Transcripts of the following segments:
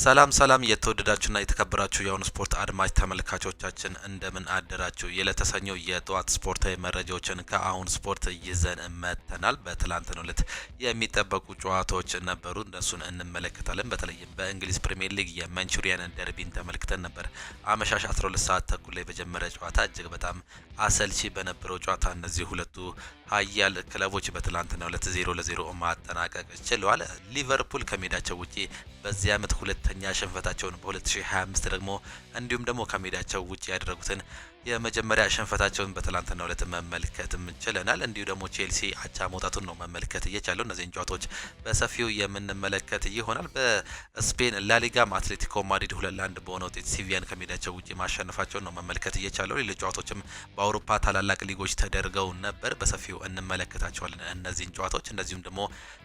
ሰላም የተወደዳችሁና የተከበራችሁ የአሁኑ ስፖርት አድማጭ ተመልካቾቻችን እንደምን አደራችሁ። የለተሰኘው የጠዋት ስፖርታዊ መረጃዎችን ከአሁን ስፖርት ይዘን መጥተናል። በትላንትናው ዕለት የሚጠበቁ ጨዋታዎች ነበሩ፣ እነሱን እንመለከታለን። በተለይም በእንግሊዝ ፕሪሚየር ሊግ የማንቹሪያን ደርቢን ተመልክተን ነበር። አመሻሽ 12 ሰዓት ተኩል ላይ በጀመረ ጨዋታ እጅግ በጣም አሰልቺ በነበረው ጨዋታ እነዚህ ሁለቱ ሀያል ክለቦች በትላንትናው ዕለት 0-0 ማጠናቀቅ ችለዋል። ሊቨርፑል ከሜዳቸው ውጪ በዚህ ዓመት ሁለተኛ ሽንፈታቸውን በ2025 ደግሞ እንዲሁም ደግሞ ከሜዳቸው ውጪ ያደረጉትን የመጀመሪያ ሽንፈታቸውን በትላንትናው ዕለት መመልከትም ችለናል። እንዲሁ ደግሞ ቼልሲ አቻ መውጣቱን ነው መመልከት እየቻለው። እነዚህን ጨዋታዎች በሰፊው የምንመለከት ይሆናል። በስፔን ላሊጋም አትሌቲኮ ማድሪድ 2-1 በሆነ ውጤት ሲቪያን ከሜዳቸው ውጪ ማሸነፋቸውን ነው መመልከት እየቻለው። ሌሎች ጨዋታዎችም በአውሮፓ ታላላቅ ሊጎች ተደርገው ነበር፣ በሰፊው እንመለከታቸዋለን እነዚህን ጨዋታዎች። እንደዚሁም ደግሞ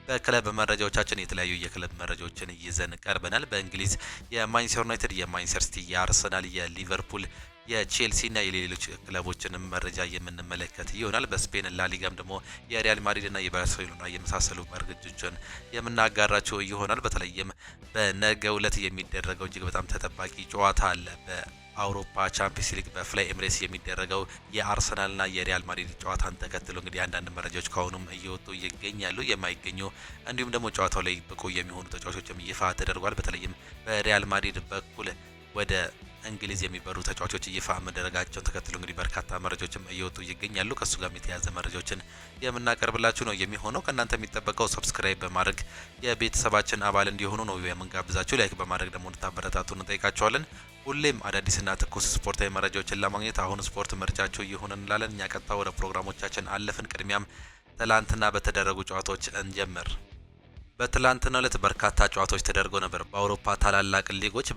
በክለብ መረጃዎቻችን የተለያዩ የክለብ መረጃዎችን ይዘን ቀርበናል። በእንግሊዝ የማንቸስተር ዩናይትድ፣ የማንቸስተር ሲቲ፣ የአርሰናል፣ የሊቨርፑል የቼልሲና የሌሎች ክለቦችንም መረጃ የምንመለከት ይሆናል። በስፔን ላሊጋም ደግሞ የሪያል ማድሪድና የባርሴሎና የመሳሰሉ መረጃዎችን የምናጋራቸው ይሆናል። በተለይም በነገው ዕለት የሚደረገው እጅግ በጣም ተጠባቂ ጨዋታ አለ። በአውሮፓ ቻምፒየንስ ሊግ በፍላይ ኤምሬትስ የሚደረገው የአርሰናልና የሪያል ማድሪድ ጨዋታን ተከትሎ እንግዲህ አንዳንድ መረጃዎች ከአሁኑም እየወጡ ይገኛሉ። የማይገኙ እንዲሁም ደግሞ ጨዋታው ላይ ብቁ የሚሆኑ ተጫዋቾችም ይፋ ተደርጓል። በተለይም በሪያል ማድሪድ በኩል ወደ እንግሊዝ የሚበሩ ተጫዋቾች ይፋ መደረጋቸውን ተከትሎ እንግዲህ በርካታ መረጃዎችም እየወጡ ይገኛሉ። ከሱ ጋር የተያዘ መረጃዎችን የምናቀርብላችሁ ነው የሚሆነው። ከእናንተ የሚጠበቀው ሰብስክራይብ በማድረግ የቤተሰባችን አባል እንዲሆኑ ነው የምንጋብዛችሁ። ላይክ በማድረግ ደግሞ እንድታበረታቱ እንጠይቃችኋለን። ሁሌም አዳዲስና ትኩስ ስፖርታዊ መረጃዎችን ለማግኘት አሁን ስፖርት ምርጫችሁ ይሁን እንላለን። እኛ ቀጥታ ወደ ፕሮግራሞቻችን አለፍን። ቅድሚያም ትላንትና በተደረጉ ጨዋታዎች እንጀምር። በትላንትና ዕለት በርካታ ጨዋታዎች ተደርገው ነበር በአውሮፓ ታላላቅ ሊጎች።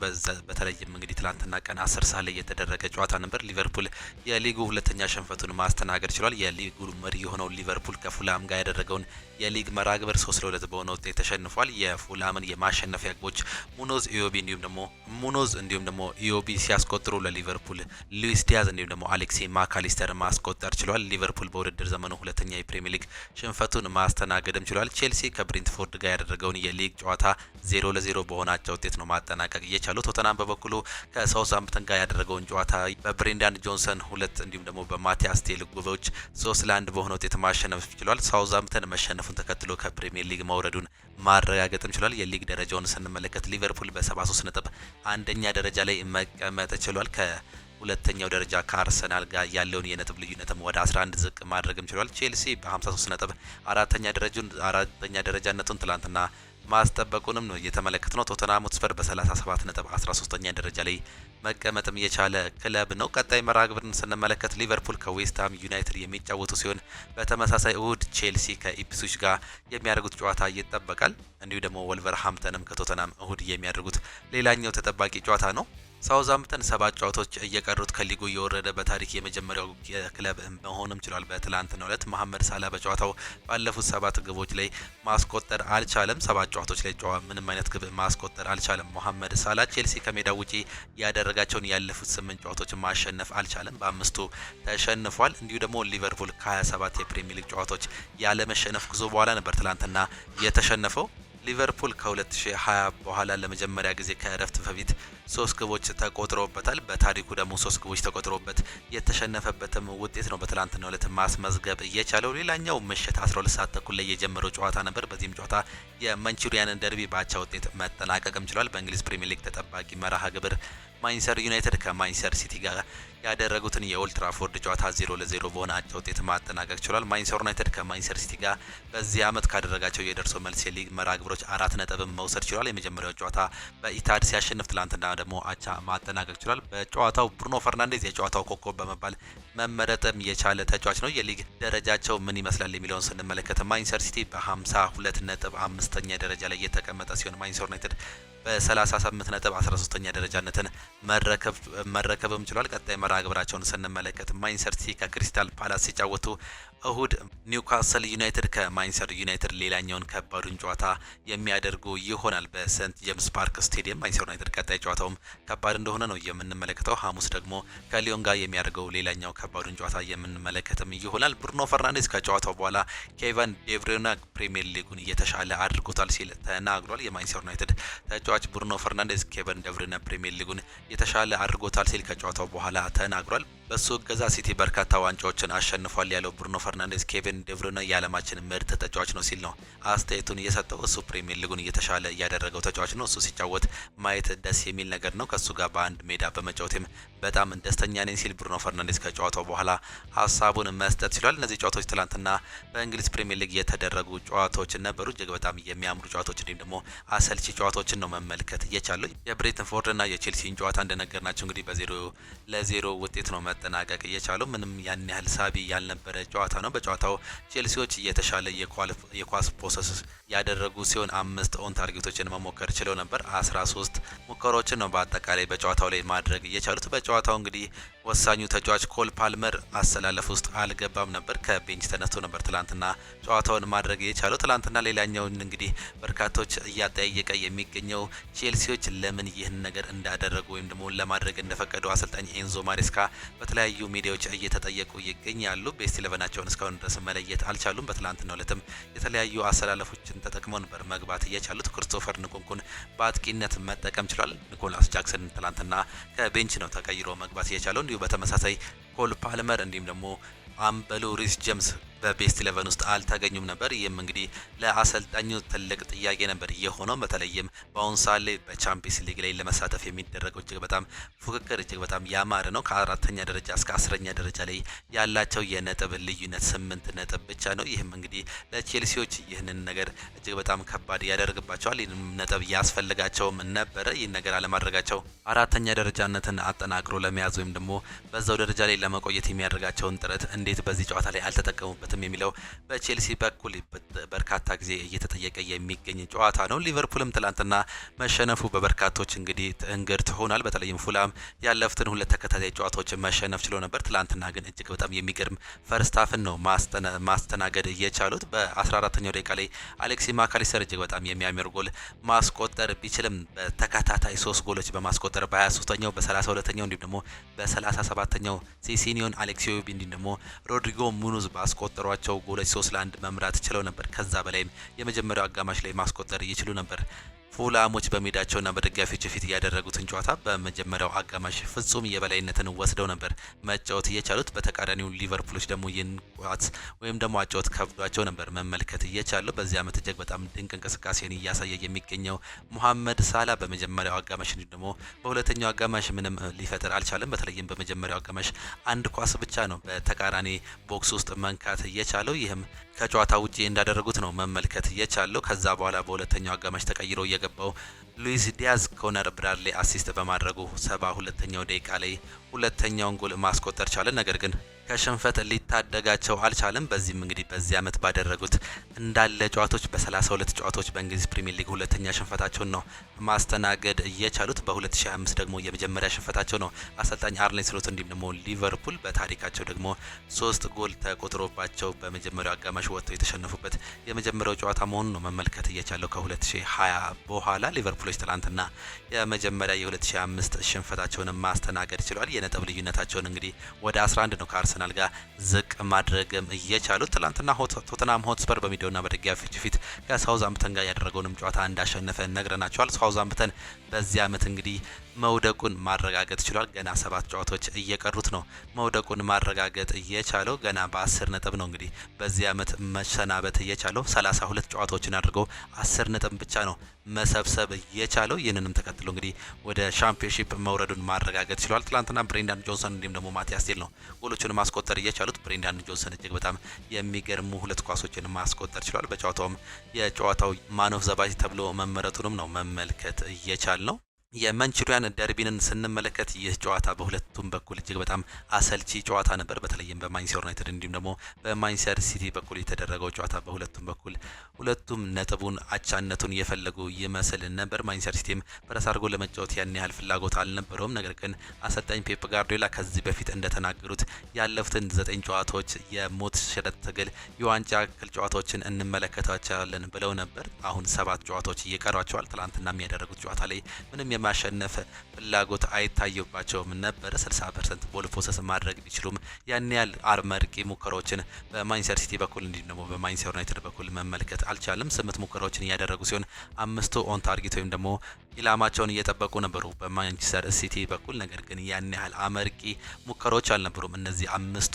በተለይም እንግዲህ ትላንትና ቀን 10 ሰዓት ላይ የተደረገ ጨዋታ ነበር። ሊቨርፑል የሊጉ ሁለተኛ ሽንፈቱን ማስተናገድ ችሏል። የሊጉ መሪ የሆነው ሊቨርፑል ከፉላም ጋር ያደረገውን የሊግ መራግብር 3-2 በሆነ ውጤት ተሸንፏል። የፉላምን የማሸነፊያ ግቦች ሙኖዝ እንዲሁም ደግሞ ኢዮቢ ሲያስቆጥሩ ለሊቨርፑል ሉዊስ ዲያዝ እንዲሁም ደግሞ አሌክሲ ማካሊስተር ማስቆጠር ችሏል። ሊቨርፑል በውድድር ዘመኑ ሁለተኛ የፕሪሚየር ሊግ ሽንፈቱን ማስተናገድም ችሏል። ቼልሲ ከብሬንትፎርድ ጋር ያደረገውን የሊግ ጨዋታ 0-0 በሆናቸው ውጤት ነው ማጠናቀቅ እየቻለው። ቶተናም በበኩሉ ከሳውዝሃምፕተን ጋር ያደረገውን ጨዋታ በብሬንዳን ጆንሰን 2 እንዲሁም ደግሞ በማቲያስ ቴል ጎሎች 3-1 በሆነ ውጤት ማሸነፍ ችሏል። ሳውዝሃምፕተን መሸነፉን ተከትሎ ከፕሪሚየር ሊግ መውረዱን ማረጋገጥም ችሏል። የሊግ ደረጃውን ስንመለከት ሊቨርፑል በ73 ነጥብ አንደኛ ደረጃ ላይ መቀመጥ ችሏል። ሁለተኛው ደረጃ ከአርሰናል ጋር ያለውን የነጥብ ልዩነትም ወደ 11 ዝቅ ማድረግም ችሏል። ቼልሲ በ53 ነጥብ አራተኛ ደረጃነቱን ትላንትና ማስጠበቁንም ነው እየተመለከት ነው። ቶተንሃም ሆትስፐር በ37 ነጥብ 13ኛ ደረጃ ላይ መቀመጥም የቻለ ክለብ ነው። ቀጣይ መርሃ ግብርን ስንመለከት ሊቨርፑል ከዌስትሃም ዩናይትድ የሚጫወቱ ሲሆን በተመሳሳይ እሁድ ቼልሲ ከኢፕስዊች ጋር የሚያደርጉት ጨዋታ ይጠበቃል። እንዲሁ ደግሞ ወልቨርሃምፕተንም ከቶተንሃም እሁድ የሚያደርጉት ሌላኛው ተጠባቂ ጨዋታ ነው። ሳውዝሃምፕተን 7 ጨዋታዎች እየቀሩት ከሊጉ እየወረደ በታሪክ የመጀመሪያው ክለብ መሆንም ችሏል። በትላንትናው ዕለት መሐመድ ሳላ በጨዋታው ባለፉት 7 ግቦች ላይ ማስቆጠር አልቻለም። 7 ጨዋታዎች ላይ ምንም አይነት ግብ ማስቆጠር አልቻለም መሐመድ ሳላ። ቼልሲ ከሜዳው ውጪ ያደረጋቸውን ያለፉት 8 ጨዋታዎች ማሸነፍ አልቻለም፣ በ5ቱ ተሸንፏል። እንዲሁ ደግሞ ሊቨርፑል ከ27 የፕሪሚየር ሊግ ጨዋታዎች ያለመሸነፍ ጉዞ በኋላ ነበር ትላንትና የተሸነፈው። ሊቨርፑል ከ2020 በኋላ ለመጀመሪያ ጊዜ ከእረፍት በፊት 3 ግቦች ተቆጥሮበታል። በታሪኩ ደግሞ 3 ግቦች ተቆጥሮበት የተሸነፈበትም ውጤት ነው በትላንትናው ዕለት ማስመዝገብ እየቻለው። ሌላኛው ምሽት 12 ሰዓት ተኩል ላይ የጀመረው ጨዋታ ነበር። በዚህም ጨዋታ የማንቹሪያን ደርቢ በአቻ ውጤት መጠናቀቅም ችሏል። በእንግሊዝ ፕሪሚየር ሊግ ተጠባቂ መርሃ ግብር ማንቸስተር ዩናይትድ ከማንቸስተር ሲቲ ጋር ያደረጉትን የኦልድ ትራፎርድ ጨዋታ 0-0 በሆነ አቻ ውጤት ማጠናቀቅ ችሏል። ማንቸስተር ዩናይትድ ከማንቸስተር ሲቲ ጋር በዚህ ዓመት ካደረጋቸው የደርሶ መልስ የሊግ መርሃ ግብሮች 4 ነጥብም መውሰድ ችሏል። የመጀመሪያው ጨዋታ በኢታድ ሲያሸንፍ ትላንትና ደግሞ አቻ ማጠናቀቅ ችሏል። በጨዋታው ብሩኖ ፈርናንዴዝ የጨዋታው ኮከብ በመባል መመረጥም የቻለ ተጫዋች ነው። የሊግ ደረጃቸው ምን ይመስላል የሚለውን ስንመለከት ማንቸስተር ሲቲ በ52 ነጥብ 5ኛ ደረጃ ላይ የተቀመጠ ሲሆን ማንቸስተር ዩናይትድ በ38 ነጥብ 13ኛ ደረጃነትን መረከብም ችሏል። ቀጣይ መርሃ ግብራቸውን ስንመለከት ማንቸስተር ሲቲ ከክሪስታል ፓላስ ሲጫወቱ እሁድ ኒውካስል ዩናይትድ ከማንቸስተር ዩናይትድ ሌላኛውን ከባዱን ጨዋታ የሚያደርጉ ይሆናል በሴንት ጄምስ ፓርክ ስቴዲየም። ማንቸስተር ዩናይትድ ቀጣይ ጨዋታውም ከባድ እንደሆነ ነው የምንመለከተው። ሐሙስ ደግሞ ከሊዮን ጋር የሚያደርገው ሌላኛው ከባዱን ጨዋታ የምንመለከትም ይሆናል። ብሩኖ ፈርናንዴዝ ከጨዋታው በኋላ ኬቨን ዴብሬና ፕሪሚየር ሊጉን እየተሻለ አድርጎታል ሲል ተናግሯል። የማንቸስተር ዩናይትድ ተጫዋች ብሩኖ ፈርናንዴዝ ኬቨን ዴብሬና ፕሪሚየር ሊጉን የተሻለ አድርጎታል ሲል ከጨዋታው በኋላ ተናግሯል። በሱ እገዛ ሲቲ በርካታ ዋንጫዎችን አሸንፏል ያለው ብሩኖ ፈርናንዴዝ ኬቪን ዴብሩይነ የዓለማችን ምርጥ ተጫዋች ነው ሲል ነው አስተያየቱን እየሰጠው። እሱ ፕሪሚየር ሊጉን እየተሻለ እያደረገው ተጫዋች ነው። እሱ ሲጫወት ማየት ደስ የሚል ነገር ነው። ከሱ ጋር በአንድ ሜዳ በመጫወቴም በጣም ደስተኛ ነኝ ሲል ብሩኖ ፈርናንዴዝ ከጨዋታው በኋላ ሀሳቡን መስጠት ችሏል። እነዚህ ጨዋታዎች ትላንትና በእንግሊዝ ፕሪሚየር ሊግ የተደረጉ ጨዋታዎች ነበሩ። እጅግ በጣም የሚያምሩ ጨዋታዎች እንዲሁም ደግሞ አሰልቺ ጨዋታዎችን ነው መመልከት እየቻለው። የብሬንትፎርድና የቼልሲን ጨዋታ እንደነገርናቸው እንግዲህ በ0-0 ውጤት ነው መጠናቀቅ እየቻለው። ምንም ያን ያህል ሳቢ ያልነበረ ጨዋታ ነው። በጨዋታው ቼልሲዎች የተሻለ የኳስ ፖሰስ ያደረጉ ሲሆን 5 ኦን ታርጌቶችን መሞከር ችለው ነበር። 13 ሙከራዎችን ነው በአጠቃላይ በጨዋታው ላይ ማድረግ እየቻሉት። በጨዋታው እንግዲህ ወሳኙ ተጫዋች ኮል ፓልመር አሰላለፍ ውስጥ አልገባም ነበር። ከቤንች ተነስቶ ነበር ትላንትና ጨዋታውን ማድረግ የቻለው። ትላንትና ሌላኛውን እንግዲህ በርካቶች እያጠያየቀ የሚገኘው ቼልሲዎች ለምን ይህን ነገር እንዳደረጉ ወይም ደግሞ ለማድረግ እንደፈቀዱ አሰልጣኝ ኤንዞ ማሬስካ በተለያዩ ሚዲያዎች እየተጠየቁ ይገኛሉ። ቤስት ኢሌቨናቸውን እስካሁን ድረስ መለየት አልቻሉም። በትላንትናው ዕለትም የተለያዩ አሰላለፎችን ተጠቅመው ነበር መግባት እየቻሉት። ክሪስቶፈር ንኩንኩን በአጥቂነት መጠቀም ችሏል። ኒኮላስ ጃክሰን ትላንትና ከቤንች ነው ተቀይሮ መግባት እየቻለው። እንዲሁ በተመሳሳይ ኮል ፓልመር እንዲሁም ደግሞ አምበሉ ሪስ ጄምስ በቤስት 11 ውስጥ አልተገኙም ነበር። ይህም እንግዲህ ለአሰልጣኙ ትልቅ ጥያቄ ነበር የሆነው። በተለይም በአሁኑ ሰዓት ላይ በቻምፒየንስ ሊግ ላይ ለመሳተፍ የሚደረገው እጅግ በጣም ፉክክር እጅግ በጣም ያማረ ነው። ከ4ኛ ደረጃ እስከ 10ኛ ደረጃ ላይ ያላቸው የነጥብ ልዩነት 8 ነጥብ ብቻ ነው። ይህም እንግዲህ ለቼልሲዎች ይህንን ነገር እጅግ በጣም ከባድ ያደርግባቸዋል። ይህንም ነጥብ ያስፈልጋቸውም ነበረ። ይህን ነገር አለማድረጋቸው 4ኛ ደረጃነትን አጠናክሮ ለመያዝ ወይም ደግሞ በዛው ደረጃ ላይ ለመቆየት የሚያደርጋቸውን ጥረት እንዴት በዚህ ጨዋታ ላይ አልተጠቀሙበትም የሚለው በቼልሲ በኩል በርካታ ጊዜ እየተጠየቀ የሚገኝ ጨዋታ ነው። ሊቨርፑልም ትላንትና መሸነፉ በበርካቶች እንግዲህ እንግርት ሆኗል። በተለይም ፉላም ያለፉትን 2 ተከታታይ ጨዋታዎችን መሸነፍ ችሎ ነበር። ትላንትና ግን እጅግ በጣም የሚገርም ፈርስት ሃፍን ነው ማስተናገድ እየቻሉት። በ14ኛው ደቂቃ ላይ አሌክሲ ማካሊስተር እጅግ በጣም የሚያምር ጎል ማስቆጠር ቢችልም በተከታታይ 3 ጎሎች በማስቆጠር በ23ኛው በ32ኛው እንዲሁም ደግሞ በ37ኛው ሴሲኒዮን አሌክሲዮ እንዲሁም ደግሞ ሮድሪጎ ሙኑዝ ባስቆጠሯቸው ጎሎች 3-1 መምራት ችለው ነበር። ከዛ በላይም የመጀመሪያው አጋማሽ ላይ ማስቆጠር ይችሉ ነበር። ፉላሞች በሜዳቸውና በደጋፊዎች ፊት ያደረጉትን ጨዋታ በመጀመሪያው አጋማሽ ፍጹም የበላይነትን ወስደው ነበር መጫወት እየቻሉት። በተቃራኒው ሊቨርፑሎች ደግሞ ይህን ጨዋታ ወይም ደግሞ አጫወት ከብዷቸው ነበር መመልከት እየቻለው። በዚህ ዓመት እጅግ በጣም ድንቅ እንቅስቃሴን እያሳየ የሚገኘው ሙሐመድ ሳላ በመጀመሪያው አጋማሽ እንዲሁም ደግሞ በሁለተኛው አጋማሽ ምንም ሊፈጥር አልቻለም። በተለይም በመጀመሪያው አጋማሽ አንድ ኳስ ብቻ ነው በተቃራኒ ቦክስ ውስጥ መንካት እየቻለው። ይህም ከጨዋታ ውጪ እንዳደረጉት ነው መመልከት እየቻለው። ከዛ በኋላ በሁለተኛው አጋማሽ ተቀይሮ የገባው ሉዊስ ዲያዝ ኮነር ብራድሌ አሲስት በማድረጉ 72ኛው ደቂቃ ላይ ሁለተኛውን ጎል ማስቆጠር ቻለ። ነገር ግን ከሽንፈት ሊታደጋቸው አልቻለም። በዚህም እንግዲህ በዚህ ዓመት ባደረጉት እንዳለ ጨዋታዎች በ32 ጨዋታዎች በእንግሊዝ ፕሪሚየር ሊግ ሁለተኛ ሽንፈታቸውን ነው ማስተናገድ እየቻሉት። በ2025 ደግሞ የመጀመሪያ ሽንፈታቸው ነው። አሰልጣኝ አርኔ ስሎት እንዲሁም ደግሞ ሊቨርፑል በታሪካቸው ደግሞ 3 ጎል ተቆጥሮባቸው በመጀመሪያው አጋማሽ ወጥተው የተሸነፉበት የመጀመሪያው ጨዋታ መሆኑን ነው መመልከት እየቻለው። ከ2020 በኋላ ሊቨርፑሎች ትላንትና የመጀመሪያ የ2025 ሽንፈታቸውን ማስተናገድ ችሏል። የነጥብ ልዩነታቸውን እንግዲህ ወደ 11 ነው ከአርሰናል ጋር ዝቅ ማድረግም እየቻሉት። ትላንትና ቶተናም ሆትስፐር በሜዳውና በደጋፊዎች ፊት ከሳውዛምፕተን ጋር ያደረገውንም ጨዋታ እንዳሸነፈ ነግረናቸዋል። ሳውዛምፕተን በዚህ ዓመት እንግዲህ መውደቁን ማረጋገጥ ችሏል። ገና 7 ጨዋታዎች እየቀሩት ነው መውደቁን ማረጋገጥ እየቻለው። ገና በ10 ነጥብ ነው እንግዲህ በዚህ ዓመት መሰናበት እየቻለው። 32 ጨዋታዎችን አድርገው 10 ነጥብ ብቻ ነው መሰብሰብ እየቻለው። ይህንንም ተከትሎ እንግዲህ ወደ ሻምፒዮንሺፕ መውረዱን ማረጋገጥ ችሏል። ትላንትና ብሬንዳን ጆንሰን እንዲሁም ደግሞ ማቲያስ ቴል ነው ጎሎቹን ማስቆጠር እየቻሉት። ብሬንዳን ጆንሰን እጅግ በጣም የሚገርሙ 2 ኳሶችን ማስቆጠር ችሏል። በጨዋታውም የጨዋታው ማን ኦፍ ዘ ማች ተብሎ መመረጡንም ነው መመልከት እየቻል ነው። የማንቹሪያን ደርቢንን ስንመለከት ይህ ጨዋታ በሁለቱም በኩል እጅግ በጣም አሰልቺ ጨዋታ ነበር። በተለይም በማንቸስተር ዩናይትድ እንዲሁም ደግሞ በማንቸስተር ሲቲ በኩል የተደረገው ጨዋታ በሁለቱም በኩል ሁለቱም ነጥቡን አቻነቱን የፈለጉ ይመስል ነበር። ማንቸስተር ሲቲም ፕረስ አድርጎ ለመጫወት ያን ያህል ፍላጎት አልነበረውም። ነገር ግን አሰልጣኝ ፔፕ ጋርዲዮላ ከዚህ በፊት እንደተናገሩት ያለፉትን 9 ጨዋታዎች የሞት ሽረት ትግል የዋንጫ ያክል ጨዋታዎችን እንመለከታቸዋለን ብለው ነበር። አሁን 7 ጨዋታዎች እየቀሯቸዋል። ትላንትና የሚያደረጉት ጨዋታ ላይ ምንም ማሸነፍ ፍላጎት አይታየባቸውም ነበር። 60% ቦል ፖሰስ ማድረግ ቢችሉም ያን ያህል አመርቂ ሙከራዎችን በማንቸስተር ሲቲ በኩል እንዲሁም ደግሞ በማንቸስተር ዩናይትድ በኩል መመልከት አልቻለም። 8 ሙከራዎችን እያደረጉ ሲሆን 5ቱ ኦን ታርጌት ወይም ደግሞ ኢላማቸውን እየጠበቁ ነበሩ በማንቸስተር ሲቲ በኩል። ነገር ግን ያን ያህል አመርቂ ሙከራዎች አልነበሩም። እነዚህ 5ቱ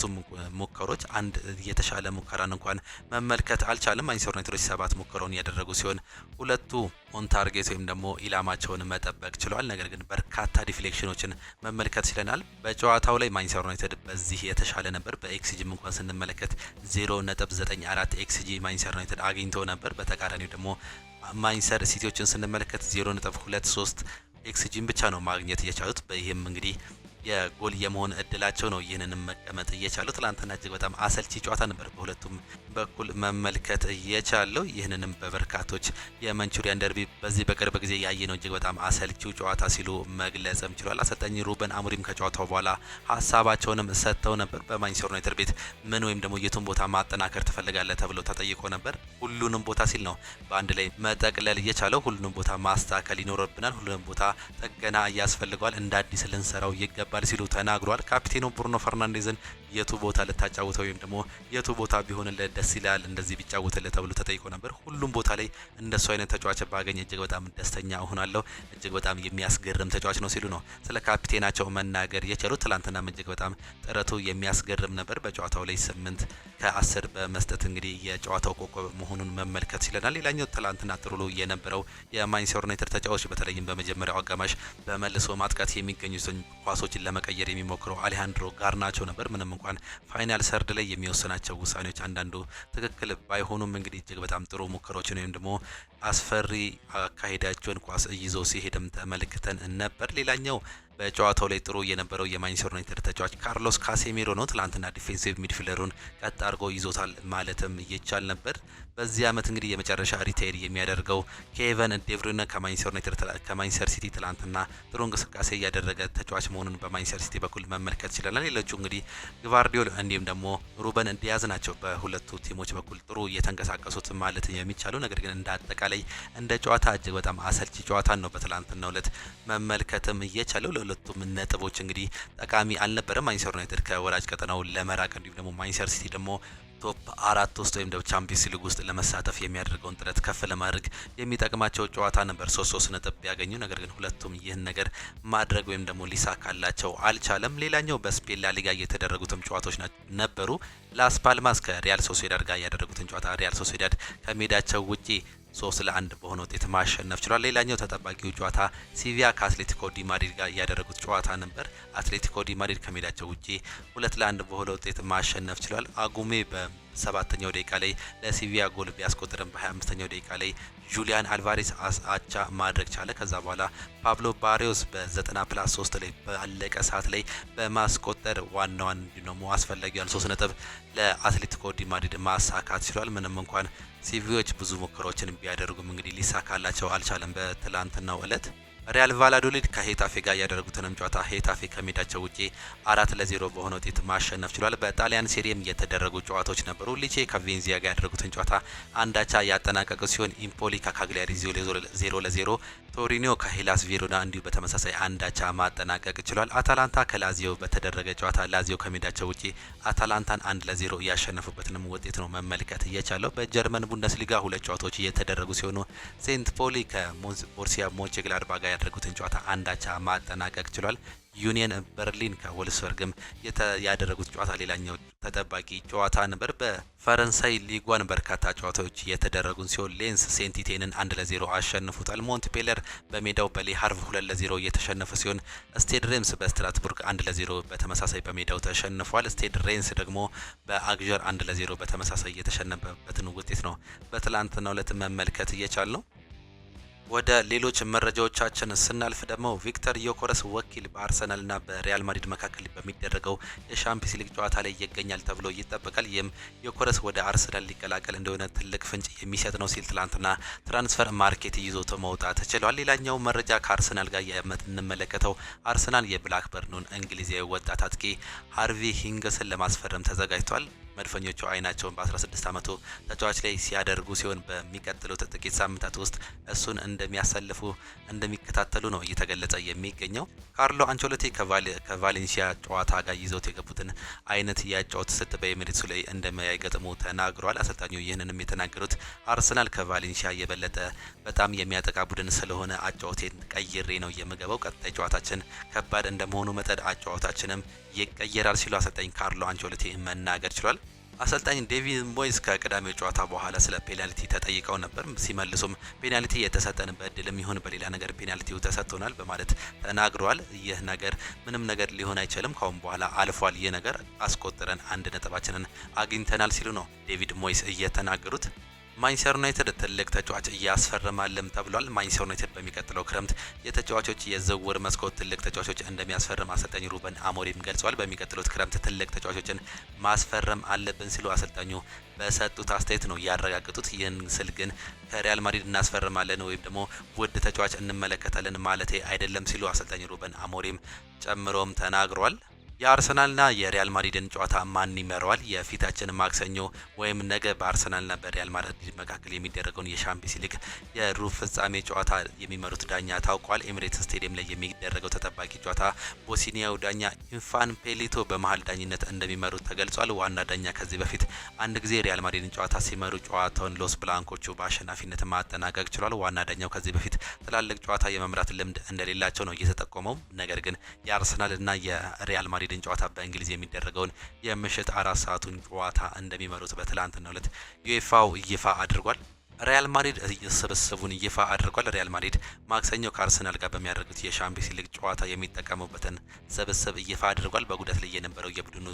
ሙከራዎች አንድ የተሻለ ሙከራን እንኳን መመልከት አልቻለም። ማንቸስተር ዩናይትዶች 7 ሙከራውን ያደረጉ ሲሆን 2ቱ ኦን ታርጌት ወይም ደግሞ ኢላማቸውን መጠበቅ ችሏል። ነገር ግን በርካታ ዲፍሌክሽኖችን መመልከት ችለናል። በጨዋታው ላይ ማንቸስተር ዩናይትድ በዚህ የተሻለ ነበር። በኤክስጂም እንኳን ስንመለከት 0.94 ኤክስጂ ማንቸስተር ዩናይትድ አግኝቶ ነበር። በተቃራኒው ደግሞ ማንቸስተር ሲቲዎችን ስንመለከት 0.23 ኤክስጂን ብቻ ነው ማግኘት የቻሉት። በይህም እንግዲህ የጎል የመሆን እድላቸው ነው ይህንንም መቀመጥ እየቻሉ። ትላንትና እጅግ በጣም አሰልቺ ጨዋታ ነበር በሁለቱም በኩል መመልከት እየቻለው። ይህንንም በበርካቶች የማንቹሪያን ደርቢ በዚህ በቅርብ ጊዜ ያየ ነው እጅግ በጣም አሰልቺው ጨዋታ ሲሉ መግለጽም ችሏል። አሰልጣኝ ሩበን አሞሪም ከጨዋታው በኋላ ሀሳባቸውንም ሰጥተው ነበር። በማንቸስተር ዩናይትድ ቤት ምን ወይም ደግሞ የቱን ቦታ ማጠናከር ትፈልጋለህ ተብሎ ተጠይቆ ነበር። ሁሉንም ቦታ ሲል ነው በአንድ ላይ መጠቅለል እየቻለው። ሁሉንም ቦታ ማስተካከል ይኖርብናል፣ ሁሉንም ቦታ ጥገና እያስፈልገዋል፣ እንደ አዲስ ልንሰራው ይገባል ሲሉ ተናግሯል። ካፒቴኑ ብሩኖ ፈርናንዴዝን የቱ ቦታ ልታጫውተው ወይም ደግሞ የቱ ቦታ ቢሆንልህ ደስ ይላል እንደዚህ ቢጫወትልህ ተብሎ ተጠይቆ ነበር። ሁሉም ቦታ ላይ እንደሱ አይነት ተጫዋች ባገኝ እጅግ በጣም ደስተኛ እሆናለሁ፣ እጅግ በጣም የሚያስገርም ተጫዋች ነው ሲሉ ነው ስለ ካፒቴናቸው መናገር የቻሉት። ትላንትናም እጅግ በጣም ጥረቱ የሚያስገርም ነበር። በጨዋታው ላይ 8 ከ10 በመስጠት እንግዲህ የጨዋታው ኮከብ መሆኑን መመልከት ችለናል። ሌላኛው ትላንትና ጥሩ የነበረው የማንቸስተር ዩናይትድ ተጫዋች በተለይም በመጀመሪያው አጋማሽ በመልሶ ማጥቃት የሚገኙትን ኳሶችን ለመቀየር የሚሞክረው አሌሃንድሮ ጋርናቾ ነበር። ምንም እንኳን ፋይናል ሰርድ ላይ የሚወስናቸው ውሳኔዎች አንዳንዱ ትክክል ባይሆኑም እንግዲህ እጅግ በጣም ጥሩ ሙከራዎችን ወይም ደግሞ አስፈሪ አካሄዳቸውን ኳስ ይዞ ሲሄድም ተመልክተን ነበር። ሌላኛው በጨዋታው ላይ ጥሩ የነበረው የማንቸስተር ዩናይትድ ተጫዋች ካርሎስ ካሴሚሮ ነው። ትላንትና ዲፌንሲቭ ሚድፊልደሩን ቀጥ አድርጎ ይዞታል ማለትም ይቻል ነበር። በዚህ አመት እንግዲህ የመጨረሻ ሪታይር የሚያደርገው ኬቨን ዴብሩይነ ከማንቸስተር ሲቲ ትላንትና ጥሩ እንቅስቃሴ እያደረገ ተጫዋች መሆኑን በማንቸስተር ሲቲ በኩል መመልከት ችለናል። ሌሎቹ እንግዲህ ግቫርዲዮል እንዲሁም ደግሞ ሩበን ዲያዝ ናቸው በሁለቱ ቲሞች በኩል ጥሩ እየተንቀሳቀሱት ማለት የሚቻለው። ነገር ግን እንደ አጠቃላይ እንደ ጨዋታ እጅግ በጣም አሰልቺ ጨዋታ ነው በትላንትናው ዕለት መመልከትም እየቻለው። ለሁለቱም ነጥቦች እንግዲህ ጠቃሚ አልነበረም። ማንቸስተር ዩናይትድ ከወራጅ ቀጠናው ለመራቅ እንዲሁም ደግሞ ማንቸስተር ሲቲ ደግሞ ቶፕ 4 ውስጥ ወይም ደግሞ ቻምፒየንስ ሊግ ውስጥ ለመሳተፍ የሚያደርገውን ጥረት ከፍ ለማድረግ የሚጠቅማቸው ጨዋታ ነበር። 3 ነጥብ ቢያገኙ፣ ነገር ግን ሁለቱም ይህን ነገር ማድረግ ወይም ደግሞ ሊሳካላቸው አልቻለም። ሌላኛው በስፔን ላሊጋ የተደረጉትም ጨዋታዎች ነበሩ። ላስ ፓልማስ ከሪያል ሶሲዳድ ጋር ያደረጉትን ጨዋታ ሪያል ሶሲዳድ ከሜዳቸው ውጪ 3-1 በሆነ ውጤት ማሸነፍ ችሏል። ሌላኛው ተጠባቂው ጨዋታ ሲቪያ ከአትሌቲኮ ዲ ማድሪድ ጋር ያደረጉት ጨዋታ ነበር። አትሌቲኮ ዲ ማድሪድ ከሜዳቸው ውጪ 2-1 በሆነ ውጤት ማሸነፍ ችሏል። አጉሜ በ7ኛው ደቂቃ ላይ ለሲቪያ ጎል ቢያስቆጥርም በ25ኛው ደቂቃ ላይ ጁሊያን አልቫሬስ አቻ ማድረግ ቻለ። ከዛ በኋላ ፓብሎ ባሪዮስ በ90+3 ላይ ባለቀ ሰዓት ላይ በማስቆጠር ዋናዋን ደግሞ አስፈላጊውን 3 ነጥብ ለአትሌቲኮ ዲ ማድሪድ ማሳካት ችሏል። ምንም እንኳን ሲቪዎች ብዙ ሙከራዎችን ቢያደርጉም እንግዲህ ሊሳካላቸው አልቻለም። በትላንትናው ዕለት ሪያል ቫላዶሊድ ከሄታፌ ጋር ያደረጉትንም ጨዋታ ሄታፌ ከሜዳቸው ውጪ 4-0 በሆነ ውጤት ማሸነፍ ችሏል። በጣሊያን ሴሪም የተደረጉ ጨዋታዎች ነበሩ። ሊቼ ከቬንዚያ ጋር ያደረጉትን ጨዋታ አንዳቻ ያጠናቀቁ ሲሆን ኢምፖሊ ከካግሊያሪ 0-0፣ ቶሪኒዮ ከሄላስ ቬሮና እንዲሁ በተመሳሳይ አንዳቻ ማጠናቀቅ ችሏል። አታላንታ ከላዚዮ በተደረገ ጨዋታ ላዚዮ ከሜዳቸው ውጪ አታላንታን 1-0 ያሸነፉበትንም ውጤት ነው መመልከት እየቻለው። በጀርመን ቡንደስሊጋ 2 ጨዋታዎች እየተደረጉ ሲሆኑ ሴንት ፖሊ ከቦሩሲያ ሞንቼግላድባ ጋር ያደረጉትን ጨዋታ አንዳቻ ማጠናቀቅ ችሏል። ዩኒየን በርሊን ከወልስበርግም ያደረጉት ጨዋታ ሌላኛው ተጠባቂ ጨዋታ ነበር። በፈረንሳይ ሊጓን በርካታ ጨዋታዎች የተደረጉ ሲሆን ሌንስ ሴንቲቴንን 1-0 አሸንፉታል። ሞንትፔለር በሜዳው በሌ ሃርቭ 2-0 የተሸነፈ ሲሆን ስቴድ ሬምስ በስትራስቡርግ 1-0 በተመሳሳይ በሜዳው ተሸንፏል። ስቴድ ሬንስ ደግሞ በአግዠር 1-0 በተመሳሳይ የተሸነፈበትን ውጤት ነው በትላንትናው ዕለት መመልከት እየቻል ነው። ወደ ሌሎች መረጃዎቻችን ስናልፍ ደግሞ ቪክተር ዮከረስ ወኪል በአርሰናልና በሪያል ማድሪድ መካከል በሚደረገው የሻምፒየንስ ሊግ ጨዋታ ላይ ይገኛል ተብሎ ይጠበቃል። ይህም ዮከረስ ወደ አርሰናል ሊቀላቀል እንደሆነ ትልቅ ፍንጭ የሚሰጥ ነው ሲል ትላንትና ትራንስፈር ማርኬት ይዞት መውጣት ችሏል። ሌላኛው መረጃ ከአርሰናል ጋር የምንመለከተው አርሰናል የብላክበርኑን እንግሊዛዊ ወጣት አጥቂ ሃርቪ ሂንገስን ለማስፈረም ተዘጋጅቷል። መድፈኞቹ አይናቸውን በ16 ዓመቱ ተጫዋች ላይ ሲያደርጉ ሲሆን በሚቀጥሉት ጥቂት ሳምንታት ውስጥ እሱን እንደሚከታተሉ ነው እየተገለጸ የሚገኘው። ካርሎ አንቸሎቲ ከቫሌንሲያ ጨዋታ ጋር ይዘውት የገቡትን አይነት ያጫወት ስልት በኤሚሬትሱ ላይ እንደማይገጥሙ ተናግሯል። አሰልጣኙ ይህንንም የተናገሩት አርሰናል ከቫሌንሲያ የበለጠ በጣም የሚያጠቃ ቡድን ስለሆነ አጫወቴን ቀይሬ ነው የምገባው፣ ቀጣይ ጨዋታችን ከባድ እንደመሆኑ መጠን አጫወታችንም ይቀየራል ሲሉ አሰልጣኝ ካርሎ አንቸሎቲ መናገር ችሏል። አሰልጣኝ ዴቪድ ሞይስ ከቅዳሜው ጨዋታ በኋላ ስለ ፔናልቲ ተጠይቀው ነበር። ሲመልሱም ፔናልቲ የተሰጠን በእድልም ይሁን በሌላ ነገር ፔናልቲው ተሰጥቶናል በማለት ተናግረዋል። ይህ ነገር ምንም ነገር ሊሆን አይችልም፣ ካሁን በኋላ አልፏል፣ ይህ ነገር አስቆጥረን 1 ነጥባችንን አግኝተናል ሲሉ ነው ዴቪድ ሞይስ እየተናገሩት። ማንቸስተር ዩናይትድ ትልቅ ተጫዋች እያስፈርማልም ተብሏል። ማንቸስተር ዩናይትድ በሚቀጥለው ክረምት የተጫዋቾች የዝውውር መስኮት ትልቅ ተጫዋቾች እንደሚያስፈርም አሰልጣኝ ሩበን አሞሪም ገልጿል። በሚቀጥሉት ክረምት ትልቅ ተጫዋቾችን ማስፈረም አለብን ሲሉ አሰልጣኙ በሰጡት አስተያየት ነው ያረጋገጡት። ይህን ስል ግን ከሪያል ማድሪድ እናስፈርማለን ወይም ደግሞ ውድ ተጫዋች እንመለከታለን ማለቴ አይደለም ሲሉ አሰልጣኝ ሩበን አሞሪም ጨምሮም ተናግሯል። የአርሰናልና የሪያል ማድሪድን ጨዋታ ማን ይመራዋል? የፊታችን ማክሰኞ ወይም ነገ በአርሰናልና በሪያል ማድሪድ መካከል የሚደረገውን የሻምፒየንስ ሊግ የሩብ ፍጻሜ ጨዋታ የሚመሩት ዳኛ ታውቋል። ኤሚሬትስ ስቴዲየም ላይ የሚደረገው ተጠባቂ ጨዋታ ቦስኒያው ዳኛ ኢንፋን ፔሊቶ በመሀል ዳኝነት እንደሚመሩት ተገልጿል። ዋና ዳኛ ከዚህ በፊት አንድ ጊዜ ሪያል ማድሪድን ጨዋታ ሲመሩ ጨዋታውን ሎስ ብላንኮቹ በአሸናፊነት ማጠናቀቅ ችሏል። ዋና ዳኛው ከዚህ በፊት ትላልቅ ጨዋታ የመምራት ልምድ እንደሌላቸው ነው እየተጠቆመው። ነገር ግን የአርሰናልና የሪያል ማድሪድ ጨዋታ በእንግሊዝ የሚደረገውን የምሽት 4 ሰዓቱን ጨዋታ እንደሚመሩት በትላንትናው ዕለት ዩኤፋው ይፋ አድርጓል። ሪያል ማድሪድ ስብስቡን ይፋ አድርጓል። ሪያል ማድሪድ ማክሰኞ ከአርሰናል ጋር በሚያደርጉት የሻምፒየንስ ሊግ ጨዋታ የሚጠቀሙበትን ስብስብ ይፋ አድርጓል። በጉዳት ላይ የነበረው የቡድኑ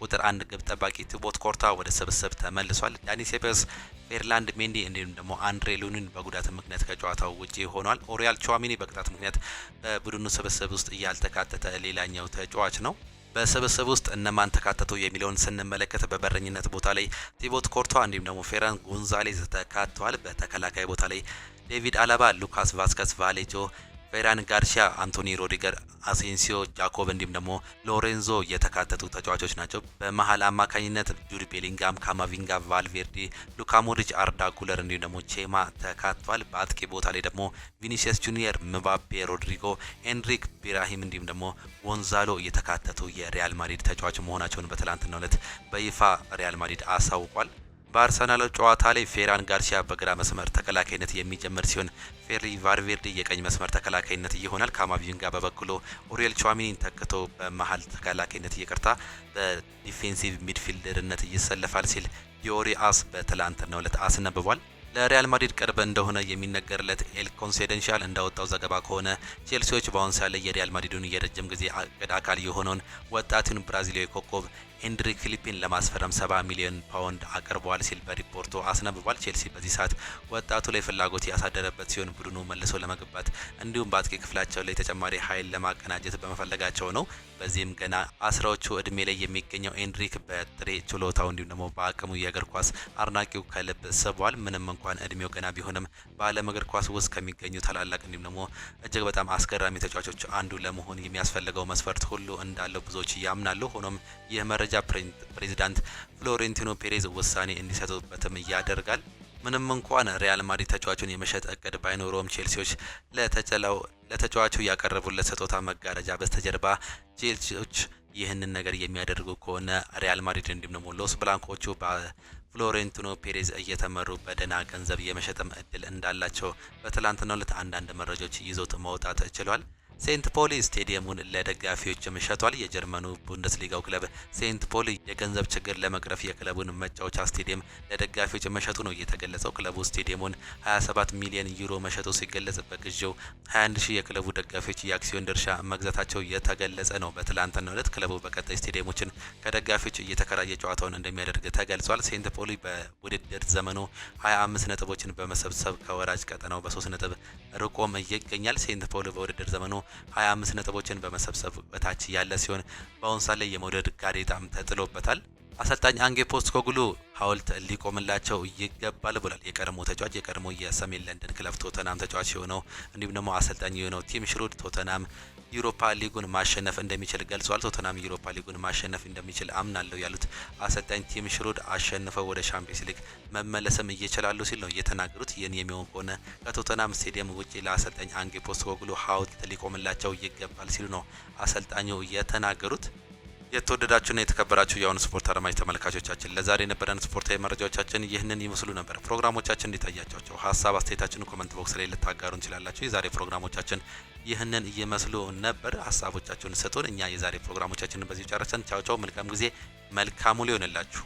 ቁጥር 1 ግብ ጠባቂ ቲቦት ኮርታ ወደ ስብስብ ተመልሷል። ዳኒ ሴባዮስ፣ ፌርላንድ ሜንዲ እንዲሁም ደግሞ አንድሬ ሉኒን በጉዳት ምክንያት ከጨዋታው ውጪ ሆኗል። ኦሪያል ቹዋሚኒ በቅጣት ምክንያት በቡድኑ ስብስብ ውስጥ ያልተካተተ ሌላኛው ተጫዋች ነው። በስብስብ ውስጥ እነማን ተካተቱ የሚለውን ስንመለከት በበረኝነት ቦታ ላይ ቲቦት ኮርቷ እንዲሁም ደግሞ ፌራን ጎንዛሌዝ ተካተዋል። በተከላካይ ቦታ ላይ ዴቪድ አላባ፣ ሉካስ ቫስከስ፣ ቫሌጆ፣ ፌራን ጋርሲያ፣ አንቶኒ ሮዲገር፣ አሴንሲዮ፣ ጃኮብ እንዲሁም ደግሞ ሎሬንዞ የተካተቱ ተጫዋቾች ናቸው። በመሀል አማካኝነት ጁድ ቤሊንጋም፣ ካማቪንጋ፣ ቫልቬርዲ፣ ሉካ ሞድሪች፣ አርዳ ጉለር እንዲሁም ደግሞ ቼማ ተካቷል። በአጥቂ ቦታ ላይ ደግሞ ቪኒሲየስ ጁኒየር፣ ምባፔ፣ ሮድሪጎ፣ ኤንሪክ፣ ቢራሂም እንዲሁም ደግሞ ጎንዛሎ የተካተቱ የሪያል ማድሪድ ተጫዋች መሆናቸውን በትላንትናው ዕለት በይፋ ሪያል ማድሪድ አሳውቋል። በአርሰናል ጨዋታ ላይ ፌራን ጋርሲያ በግራ መስመር ተከላካይነት የሚጀምር ሲሆን ፌሪ ቫልቬርዴ የቀኝ መስመር ተከላካይነት ይሆናል። ካማቪንጋ በበኩሉ ኦሪየል ቹዋሚኒን ተክቶ በመሀል ተከላካይነት በዲፌንሲቭ ሚድፊልደርነት ይሰለፋል ሲል ዲዮሪ አስ በትላንትናው ዕለት አስነብቧል። ለሪያል ማድሪድ ቅርብ እንደሆነ የሚነገርለት ኤል ኮንፊደንሻል እንዳወጣው ዘገባ ከሆነ ቼልሲዎች በአሁኑ ሰዓት ላይ የሪያል ማድሪዱን የረጅም ጊዜ እቅድ አካል የሆነውን ወጣቱን ብራዚላዊ ኮከብ ኤንድሪክ ፊሊፒን ለማስፈረም 70 ሚሊዮን ፓውንድ አቅርበዋል ሲል በሪፖርቱ አስነብቧል። ቼልሲ በዚህ ሰዓት ወጣቱ ላይ ፍላጎት ያሳደረበት ሲሆን ቡድኑ መልሶ ለመገንባት እንዲሁም በአጥቂ ክፍላቸው ላይ ተጨማሪ ኃይል ለማቀናጀት በመፈለጋቸው ነው። በዚህም ገና አስራዎቹ እድሜ ላይ የሚገኘው ኤንድሪክ በጥሬ ችሎታው እንዲሁም ደግሞ በአቅሙ የእግር ኳስ አድናቂው ከልብ ስቧል። ምንም እንኳን እድሜው ገና ቢሆንም በዓለም እግር ኳስ ውስጥ ከሚገኙ ታላላቅ እንዲሁም ደግሞ እጅግ በጣም አስገራሚ ተጫዋቾች አንዱ ለመሆን የሚያስፈልገው መስፈርት ሁሉ እንዳለው ብዙዎች ያምናሉ። ሆኖም ይህ መረጃ ፕሬዚዳንት ፍሎሬንቲኖ ፔሬዝ ውሳኔ እንዲሰጡበትም ያደርጋል። ምንም እንኳን ሪያል ማድሪድ ተጫዋቹን የመሸጥ እቅድ ባይኖረውም ቼልሲዎች ለተጫዋቹ ያቀረቡለት ስጦታ መጋረጃ በስተጀርባ ቼልሲዎች ይህንን ነገር የሚያደርጉ ከሆነ ሪያል ማድሪድ እንዲሁም ደግሞ ሎስ ብላንኮቹ በፍሎሬንቲኖ ፔሬዝ እየተመሩ በደህና ገንዘብ የመሸጥም እድል እንዳላቸው በትላንትናው ዕለት አንዳንድ መረጃዎች ይዞት መውጣት ችሏል። ሴንት ፖሊ ስቴዲየሙን ለደጋፊዎች ሸጧል። የጀርመኑ ቡንደስሊጋው ክለብ ሴንት ፖሊ የገንዘብ ችግር ለመቅረፍ የክለቡን መጫወቻ ስቴዲየም ለደጋፊዎች መሸጡ ነው የተገለጸው። ክለቡ ስቴዲየሙን 27 ሚሊዮን ዩሮ መሸጡ ሲገለጽ በግዢው 21 ሺህ የክለቡ ደጋፊዎች የአክሲዮን ድርሻ መግዛታቸው የተገለጸ ነው። በትላንትናው ዕለት ክለቡ በቀጣይ ስቴዲየሞችን ከደጋፊዎች እየተከራየ ጨዋታውን እንደሚያደርግ ተገልጿል። ሴንት ፖሊ በውድድር ዘመኑ 25 ነጥቦችን በመሰብሰብ ከወራጅ ቀጠናው በ3 ነጥብ ርቆም ይገኛል። ሴንት ፖሊ በውድድር ዘመኑ 25 ነጥቦችን በመሰብሰብ በታች ያለ ሲሆን በአሁኑ ሰዓት ላይ የመውረድ ጋሬጣም ተጥሎበታል። አሰልጣኝ አንጌ ፖስቴኮግሉ ሐውልት ሊቆምላቸው ይገባል ብሏል። የቀድሞ ተጫዋች የቀድሞ የሰሜን ለንደን ክለብ ቶተናም ተጫዋች የሆነው እንዲሁም ደግሞ አሰልጣኝ የሆነው ቲም ሽሩድ ቶተናም ዩሮፓ ሊጉን ማሸነፍ እንደሚችል ገልጿል። ቶተናም ዩሮፓ ሊጉን ማሸነፍ እንደሚችል አምናለሁ ያሉት አሰልጣኝ ቲም ሽሩድ አሸንፈው ወደ ቻምፒየንስ ሊግ መመለስም እየቻላሉ ሲል ነው የተናገሩት። ይህን የሚሆን ከሆነ ከቶተናም ስቴዲየም ውጪ ለአሰልጣኝ አንጌ ፖስቴኮግሉ ሐውልት ሊቆምላቸው ይገባል ሲሉ ነው አሰልጣኙ የተናገሩት። የተወደዳችሁና የተከበራችሁ የአሁኑ ስፖርት አድማጭ ተመልካቾቻችን ለዛሬ የነበረን ስፖርታዊ መረጃዎቻችን ይህንን ይመስሉ ነበር። ፕሮግራሞቻችን እንዲታያቸው ሀሳብ አስተያየታችሁን ኮሜንት ቦክስ ላይ ልታጋሩ እንችላላችሁ። የዛሬ ፕሮግራሞቻችን ይህንን ይመስሉ ነበር። ሀሳቦቻችሁን ስጡን። እኛ የዛሬ ፕሮግራሞቻችንን በዚህ ጨረሰን። ቻው ቻው። መልካም ጊዜ፣ መልካሙ ሊሆንላችሁ።